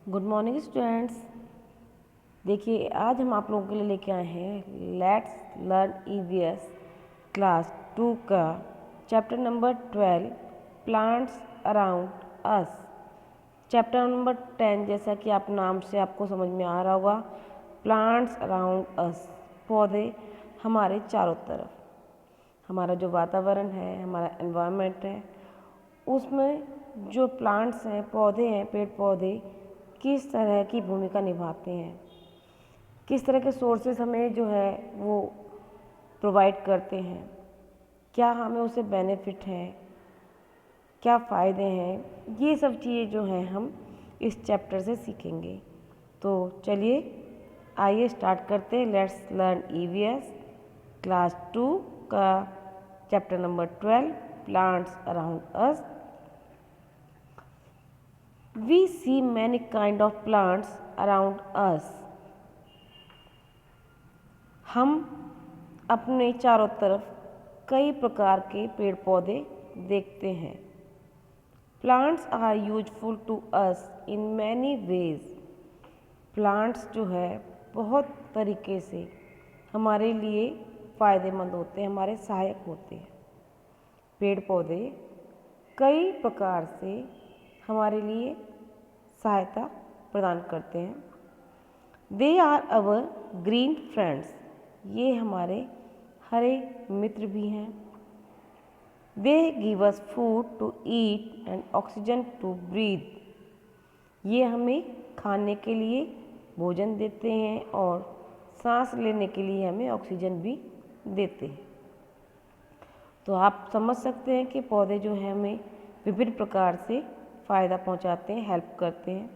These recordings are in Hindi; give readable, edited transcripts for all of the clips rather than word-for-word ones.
Good morning students. देखिए आज हम आप लोगों के लिए लेके आए हैं लेट्स लर्न ईवीएस क्लास 2 का chapter number 12 plants around us. Chapter number 10 जैसा कि आप नाम से आपको समझ में आ रहा होगा, प्लांट्स अराउंड अस, पौधे हमारे चारों तरफ। हमारा जो वातावरण है, हमारा एनवायरनमेंट है, उसमें जो प्लांट्स हैं, पौधे हैं, पेड़ पौधे किस तरह की भूमिका निभाते हैं, किस तरह के सोर्सेस हमें जो है वो प्रोवाइड करते हैं, क्या हमें उससे बेनिफिट है, क्या फ़ायदे हैं, ये सब चीज़ें जो हैं हम इस चैप्टर से सीखेंगे। तो चलिए आइए स्टार्ट करते हैं। लेट्स लर्न ईवीएस क्लास 2 का chapter number 12 plants around us. We see many kind of plants around us. हम अपने चारों तरफ कई प्रकार के पेड़ पौधे देखते हैं। Plants are useful to us in many ways. Plants जो है बहुत तरीके से हमारे लिए फ़ायदेमंद होते हैं, हमारे सहायक होते हैं। पेड़ पौधे कई प्रकार से हमारे लिए सहायता प्रदान करते हैं। They are our green friends, ये हमारे हरे मित्र भी हैं। They give us food to eat and oxygen to breathe, ये हमें खाने के लिए भोजन देते हैं और सांस लेने के लिए हमें ऑक्सीजन भी देते हैं। तो आप समझ सकते हैं कि पौधे जो है हमें विभिन्न प्रकार से फ़ायदा पहुंचाते हैं, हेल्प करते हैं।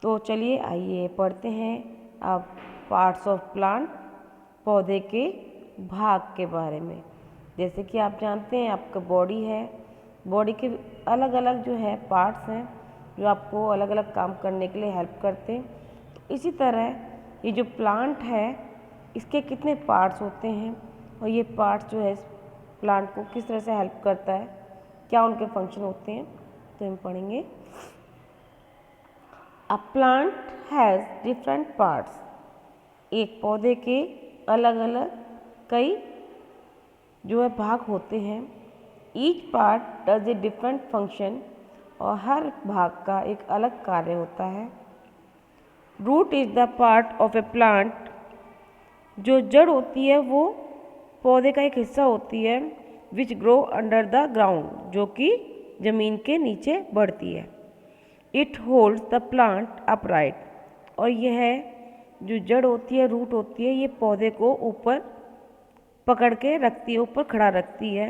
तो चलिए आइए पढ़ते हैं अब पार्ट्स ऑफ प्लांट, पौधे के भाग के बारे में। जैसे कि आप जानते हैं आपका बॉडी है, बॉडी के अलग अलग जो है पार्ट्स हैं जो आपको अलग अलग काम करने के लिए हेल्प करते हैं। तो इसी तरह ये जो प्लांट है इसके कितने पार्ट्स होते हैं और ये पार्ट्स जो है प्लांट को किस तरह से हेल्प करता है, क्या उनके फंक्शन होते हैं, तो हम पढ़ेंगे। A plant has different parts, एक पौधे के अलग अलग कई जो है भाग होते हैं। Each part does a different function, और हर भाग का एक अलग कार्य होता है। Root is the part of a plant, जो जड़ होती है वो पौधे का एक हिस्सा होती है। Which grow under the ground, जो कि ज़मीन के नीचे बढ़ती है। It holds the plant upright, और यह जो जड़ होती है, रूट होती है, ये पौधे को ऊपर पकड़ के रखती है, ऊपर खड़ा रखती है।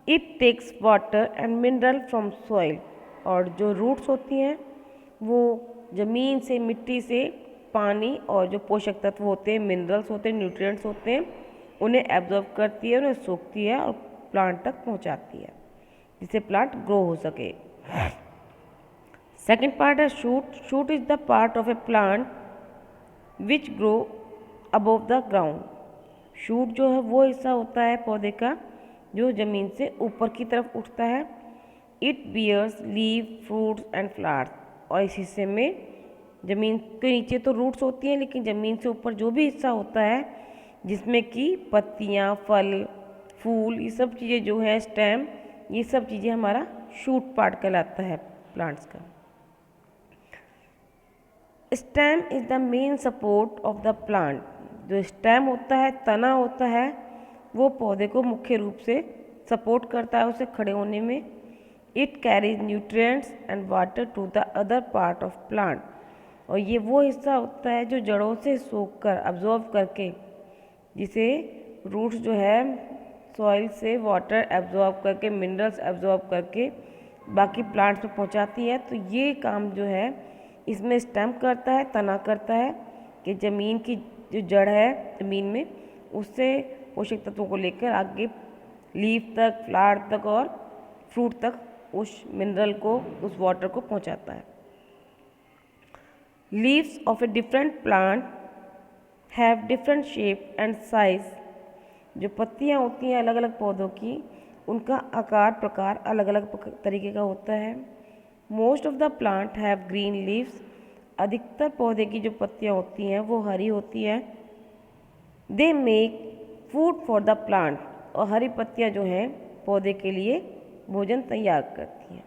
It takes water and mineral from soil, और जो रूट्स होती हैं वो ज़मीन से, मिट्टी से पानी और जो पोषक तत्व होते हैं, मिनरल्स होते हैं, न्यूट्रिएंट्स होते हैं, उन्हें एब्जॉर्ब करती है, उन्हें सोखती है और प्लांट तक पहुंचाती है जिससे प्लांट ग्रो हो सके। सेकेंड पार्ट है shoot. Shoot is the part of a plant which grow above the ground. Shoot जो है वो हिस्सा होता है पौधे का जो ज़मीन से ऊपर की तरफ उठता है। It bears leave, fruits and flowers, और इस हिस्से में ज़मीन के नीचे तो रूट्स होती हैं, लेकिन ज़मीन से ऊपर जो भी हिस्सा होता है जिसमें कि पत्तियाँ, फल, फूल, ये सब चीज़ें जो है, स्टेम, ये सब चीज़ें हमारा शूट पार्ट कहलाता है प्लांट्स का। Stem is the main support of the plant, जो स्टेम होता है, तना होता है, वो पौधे को मुख्य रूप से सपोर्ट करता है उसे खड़े होने में। It carries nutrients and water to the other part of plant, और ये वो हिस्सा होता है जो जड़ों से सोख कर, अब्जॉर्ब करके, जिसे रूट्स जो है सॉइल से वाटर एब्जॉर्ब करके, मिनरल्स एब्जॉर्ब करके बाकी प्लांट्स में पहुंचाती है। तो ये काम जो है इसमें स्टेम करता है, तना करता है कि ज़मीन की जो जड़ है ज़मीन में, उससे पोषक तत्वों को लेकर आगे लीफ तक, फ्लावर तक और फ्रूट तक उस मिनरल को, उस वाटर को पहुंचाता है। Leaves of a different plant have different shape and size, जो पत्तियाँ होती हैं अलग अलग पौधों की, उनका आकार प्रकार अलग अलग तरीके का होता है। Most of the plant have green leaves, अधिकतर पौधे की जो पत्तियाँ होती हैं वो हरी होती हैं। They make food for the plant, और हरी पत्तियाँ जो हैं पौधे के लिए भोजन तैयार करती हैं।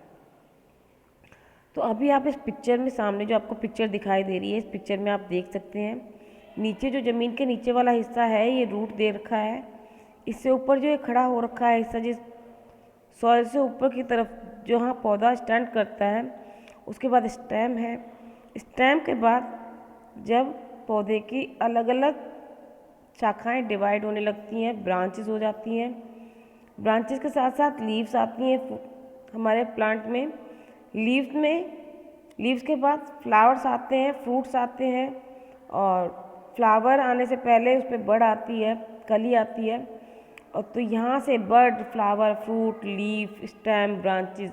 तो अभी आप इस पिक्चर में सामने जो आपको पिक्चर दिखाई दे रही है, इस पिक्चर में आप देख सकते हैं नीचे जो ज़मीन के नीचे वाला हिस्सा है ये रूट दे रखा है। इससे ऊपर जो ये खड़ा हो रखा है हिस्सा, जिस सॉइल से ऊपर की तरफ जहाँ पौधा स्टैंड करता है, उसके बाद स्टेम है। स्टेम के बाद जब पौधे की अलग अलग शाखाएं डिवाइड होने लगती हैं, ब्रांचेस हो जाती हैं। ब्रांचेस के साथ साथ लीव्स आती हैं हमारे प्लांट में। लीव्स के बाद फ्लावर्स आते हैं, फ्रूट्स आते हैं, और फ्लावर आने से पहले उस पर बड आती है, कली आती है। और तो यहाँ से bud, flower, fruit, leaf, stem, branches,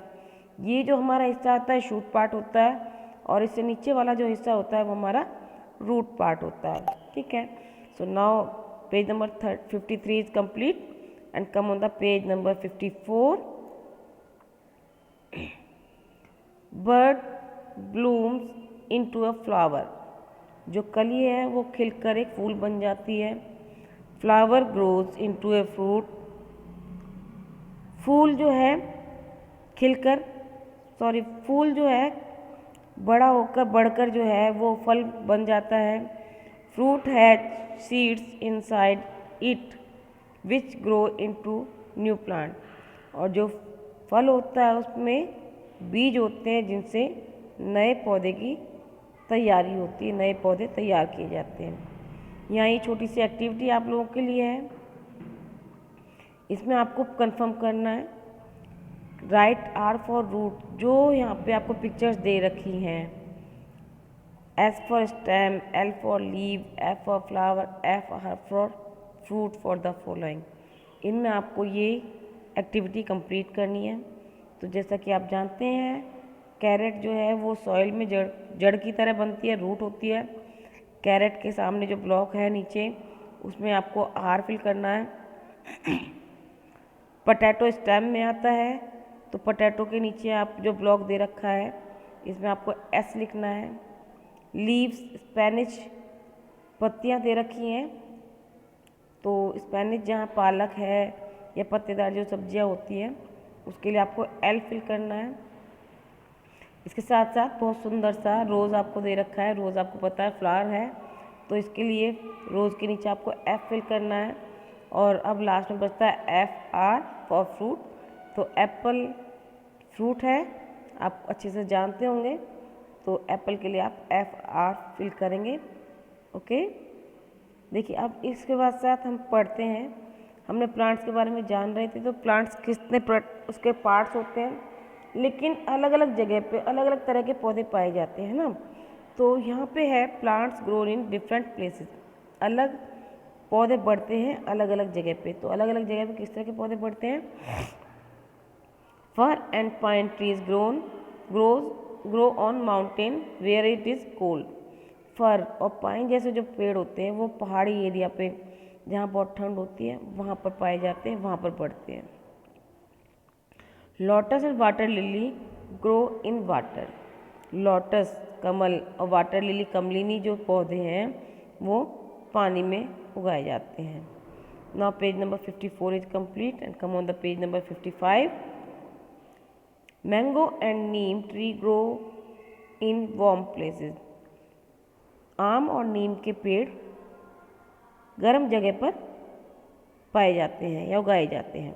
ये जो हमारा हिस्सा आता है शूट पार्ट होता है, और इससे नीचे वाला जो हिस्सा होता है वो हमारा रूट पार्ट होता है। ठीक है। So now page number 53 is complete and come on the page number 54। Bud blooms into a flower, जो कली है वो खिलकर एक फूल बन जाती है। Flower grows into a fruit, फूल जो है फूल जो है बड़ा होकर बढ़कर जो है वो फल बन जाता है। Fruit has seeds inside it which grow into new plant, और जो फल होता है उसमें बीज होते हैं जिनसे नए पौधे की तैयारी होती है, नए पौधे तैयार किए जाते हैं। यहाँ ये छोटी सी एक्टिविटी आप लोगों के लिए है, इसमें आपको कंफर्म करना है राइट आर फॉर रूट, जो यहाँ पे आपको पिक्चर्स दे रखी हैं। S for stem, L for leave, F for flower, F for fruit for the following. इनमें आपको ये एक्टिविटी कंप्लीट करनी है। तो जैसा कि आप जानते हैं कैरेट जो है वो सॉइल में जड़ की तरह बनती है, रूट होती है। कैरेट के सामने जो ब्लॉक है नीचे, उसमें आपको आर फिल करना है। पोटैटो स्टेम में आता है, तो पोटैटो के नीचे आप जो ब्लॉक दे रखा है इसमें आपको एस लिखना है। लीव्स, स्पेनिश पत्तियां दे रखी हैं, तो स्पेनिश जहाँ पालक है या पत्तेदार जो सब्जियां होती हैं उसके लिए आपको एल फिल करना है। इसके साथ साथ बहुत सुंदर सा रोज़ आपको दे रखा है, रोज़ आपको पता है फ्लावर है, तो इसके लिए रोज़ के नीचे आपको एफ फिल करना है। और अब लास्ट में बचता है एफ आर फॉर फ्रूट, तो एप्पल फ्रूट है, आप अच्छे से जानते होंगे, तो एप्पल के लिए आप एफ आर फिल करेंगे। ओके, देखिए अब इसके बाद साथ हम पढ़ते हैं, हमने प्लांट्स के बारे में जान रहे थे। तो प्लांट्स कितने उसके पार्ट्स होते हैं, लेकिन अलग अलग जगह पे अलग अलग तरह के पौधे पाए जाते हैं ना। तो यहाँ पे है plants grown in different places, अलग पौधे बढ़ते हैं अलग अलग जगह पे। तो अलग अलग जगह पे किस तरह के पौधे बढ़ते हैं? Fir and pine trees grow on mountain where it is cold. Fir और पाइन जैसे जो पेड़ होते हैं वो पहाड़ी एरिया पे जहाँ बहुत ठंड होती है वहाँ पर पाए जाते हैं, वहाँ पर बढ़ते हैं। Lotus and water lily grow in water. Lotus कमल और वाटर लिली कमलिनी जो पौधे हैं वो पानी में उगाए जाते हैं। Now page number 54 is complete and come on the page number 55। Mango and Neem tree grow in warm places. आम और नीम के पेड़ गर्म जगह पर पाए जाते हैं या उगाए जाते हैं।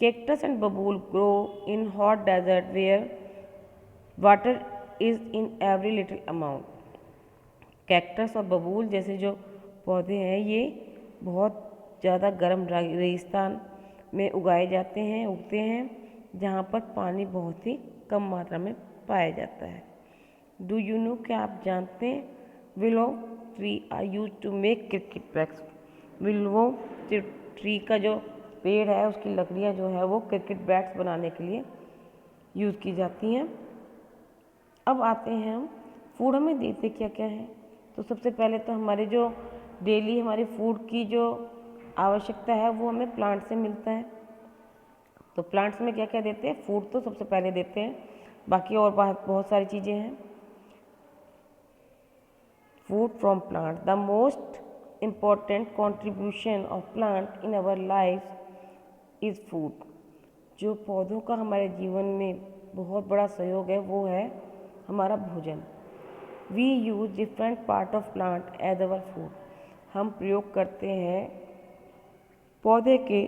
कैक्टस एंड बबूल grow in hot desert where water is in every little amount. Cactus और बबूल जैसे जो पौधे हैं ये बहुत ज़्यादा गर्म रेगिस्तान में उगाए जाते हैं, उगते हैं, जहाँ पर पानी बहुत ही कम मात्रा में पाया जाता है। डू यू नो, क्या आप जानते हैं willow tree are use to make cricket bats. Willow tree का जो पेड़ है उसकी लकड़ियाँ जो है वो क्रिकेट बैट्स बनाने के लिए यूज़ की जाती हैं। अब आते हैं हम फूड हमें देते क्या क्या है। तो सबसे पहले तो हमारे जो डेली हमारे फूड की जो आवश्यकता है वो हमें प्लांट से मिलता है। तो प्लांट्स में क्या क्या देते हैं? फूड तो सबसे पहले देते हैं, बाकी और बहुत सारी चीज़ें हैं। food from plants. The most important contribution of plant in our lives is food. जो पौधों का हमारे जीवन में बहुत बड़ा सहयोग है वो है हमारा भोजन। We use different part of plant as our food. हम प्रयोग करते हैं पौधे के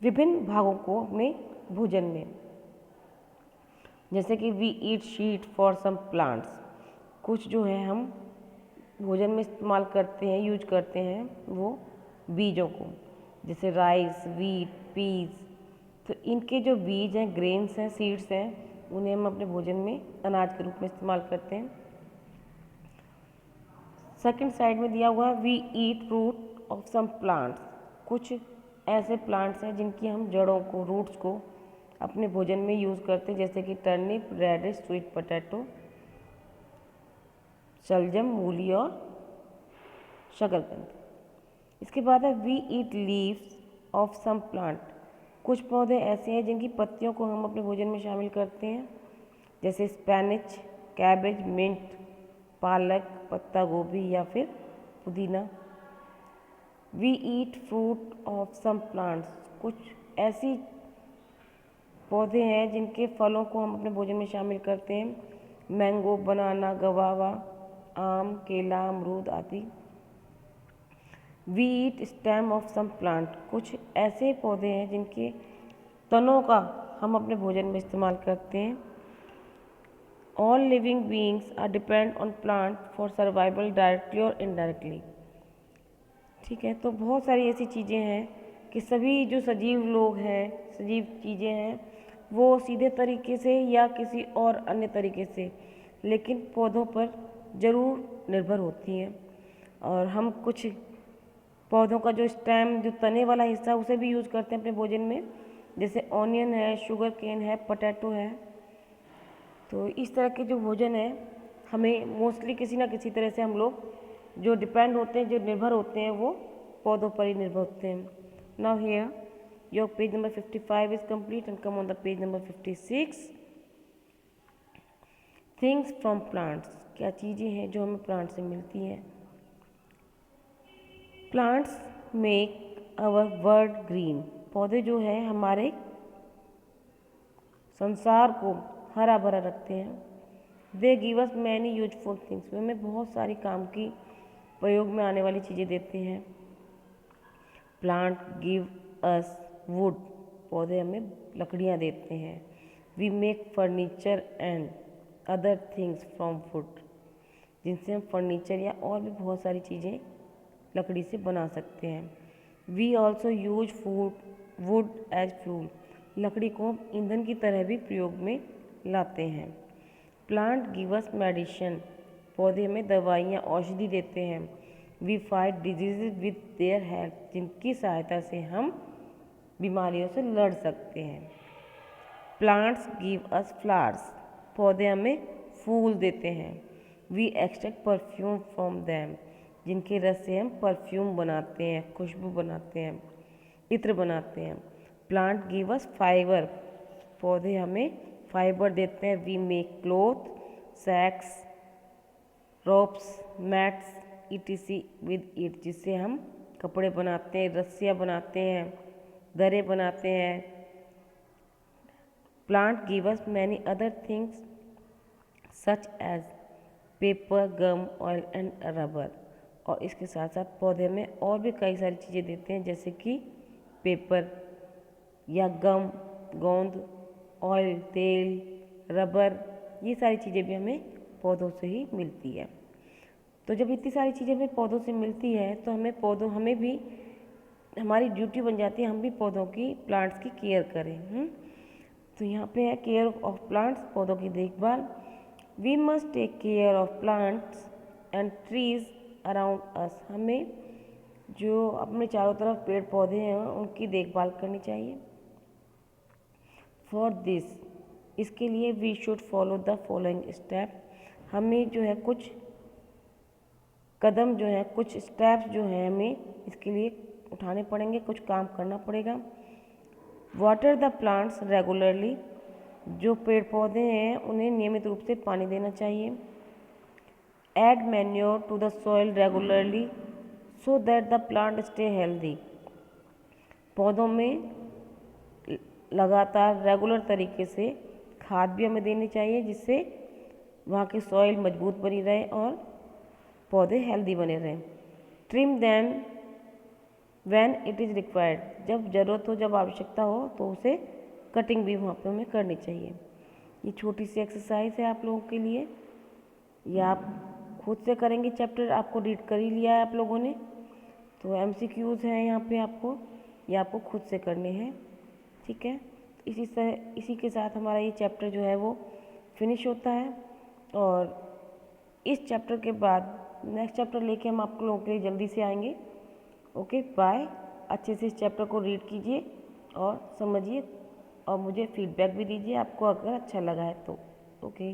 विभिन्न भागों को अपने भोजन में, जैसे कि we eat seed for some plants. कुछ जो है हम भोजन में इस्तेमाल करते हैं, यूज करते हैं वो बीजों को, जैसे राइस, वीट, पीज। तो इनके जो बीज हैं, ग्रेन्स हैं, सीड्स हैं, उन्हें हम अपने भोजन में अनाज के रूप में इस्तेमाल करते हैं। सेकंड साइड में दिया हुआ है we eat root of some plants. कुछ ऐसे प्लांट्स हैं जिनकी हम जड़ों को, रूट्स को अपने भोजन में यूज़ करते हैं, जैसे कि टर्निप, रेडिश, स्वीट पोटैटो, शलजम, मूली और शकरकंद। इसके बाद है we eat leaves of some plant. कुछ पौधे ऐसे हैं जिनकी पत्तियों को हम अपने भोजन में शामिल करते हैं, जैसे स्पेनिच, कैबेज, मिंट, पालक, पत्ता गोभी या फिर पुदीना। We eat fruit of some plants. कुछ ऐसी पौधे हैं जिनके फलों को हम अपने भोजन में शामिल करते हैं, मैंगो, बनाना, गवावा, आम, केला, अमरूद आदि। We eat stem of some plant. कुछ ऐसे पौधे हैं जिनके तनों का हम अपने भोजन में इस्तेमाल करते हैं। All living beings are depend on plant for survival directly और इनडायरेक्टली। ठीक है, तो बहुत सारी ऐसी चीज़ें हैं कि सभी जो सजीव लोग हैं, सजीव चीज़ें हैं, वो सीधे तरीके से या किसी और अन्य तरीके से, लेकिन पौधों पर ज़रूर निर्भर होती हैं। और हम कुछ पौधों का जो स्टेम, जो तने वाला हिस्सा, उसे भी यूज़ करते हैं अपने भोजन में, जैसे ऑनियन है, शुगर केन है, पोटैटो है। तो इस तरह के जो भोजन है हमें मोस्टली किसी ना किसी तरह से हम लोग जो डिपेंड होते हैं, जो निर्भर होते हैं, वो पौधों पर ही निर्भर होते हैं। Now here your page number 55 is complete and come on the page number 56। Things from plants. क्या चीज़ें हैं जो हमें प्लांट से मिलती हैं? Plants make our world green. पौधे जो है हमारे संसार को हरा भरा रखते हैं। They give us many useful things. वे हमें बहुत सारी काम की, प्रयोग में आने वाली चीज़ें देते हैं। Plant give us wood. पौधे हमें लकड़ियाँ देते हैं। We make furniture and other things from wood. जिनसे हम फर्नीचर या और भी बहुत सारी चीज़ें लकड़ी से बना सकते हैं। We also use wood as fuel. लकड़ी को हम ईंधन की तरह भी प्रयोग में लाते हैं। Plant give us medicine. पौधे हमें दवाइयाँ, औषधि देते हैं। We fight disease with their help. जिनकी सहायता से हम बीमारियों से लड़ सकते हैं। Plants give us flowers. पौधे हमें फूल देते हैं। We extract perfume from them. जिनके रस से हम परफ्यूम बनाते हैं, खुशबू बनाते हैं, इत्र बनाते हैं। Plant give us fibre. पौधे हमें फाइबर देते हैं। We make cloth, sacks, ropes, mats etc with it. जिससे हम कपड़े बनाते हैं, रस्सियाँ बनाते हैं, दरें बनाते हैं। Plant give us many other things such as paper, gum, oil and rubber. और इसके साथ साथ पौधे में और भी कई सारी चीज़ें देते हैं, जैसे कि पेपर या गम, गोंद, ऑयल, तेल, रबर। ये सारी चीज़ें भी हमें पौधों से ही मिलती है। तो जब इतनी सारी चीज़ें हमें पौधों से मिलती है तो हमें भी हमारी ड्यूटी बन जाती है, हम भी पौधों की, प्लांट्स की केयर करें। तो यहाँ पे है केयर ऑफ प्लांट्स, पौधों की देखभाल। We must take care of plants and trees around us. हमें जो अपने चारों तरफ पेड़ पौधे हैं उनकी देखभाल करनी चाहिए। फॉर दिस, इसके लिए we should follow the following step. हमें जो है कुछ कदम जो है, कुछ स्टेप्स जो है हमें इसके लिए उठाने पड़ेंगे, कुछ काम करना पड़ेगा। Water the plants regularly. जो पेड़ पौधे हैं उन्हें नियमित रूप से पानी देना चाहिए। Add manure to the soil regularly so that the plant stay healthy. पौधों में लगातार रेगुलर तरीके से खाद भी हमें देनी चाहिए, जिससे वहाँ की सॉइल मजबूत बनी रहे और पौधे हेल्दी बने रहें। Trim them when it is required, जब ज़रूरत हो, जब आवश्यकता हो तो उसे कटिंग भी वहाँ पे हमें करनी चाहिए। ये छोटी सी एक्सरसाइज है आप लोगों के लिए, या आप खुद से करेंगे। चैप्टर आपको रीड कर ही लिया है आप लोगों ने, तो MCQs हैं यहाँ पे आपको, ये आपको खुद से करने हैं, ठीक है। इसी के साथ हमारा ये चैप्टर जो है वो फिनिश होता है, और इस चैप्टर के बाद नेक्स्ट चैप्टर लेके हम आप लोगों के लिए जल्दी से आएंगे। Okay, bye. अच्छे से इस चैप्टर को रीड कीजिए और समझिए, और मुझे फीडबैक भी दीजिए आपको अगर अच्छा लगा है तो। ओके।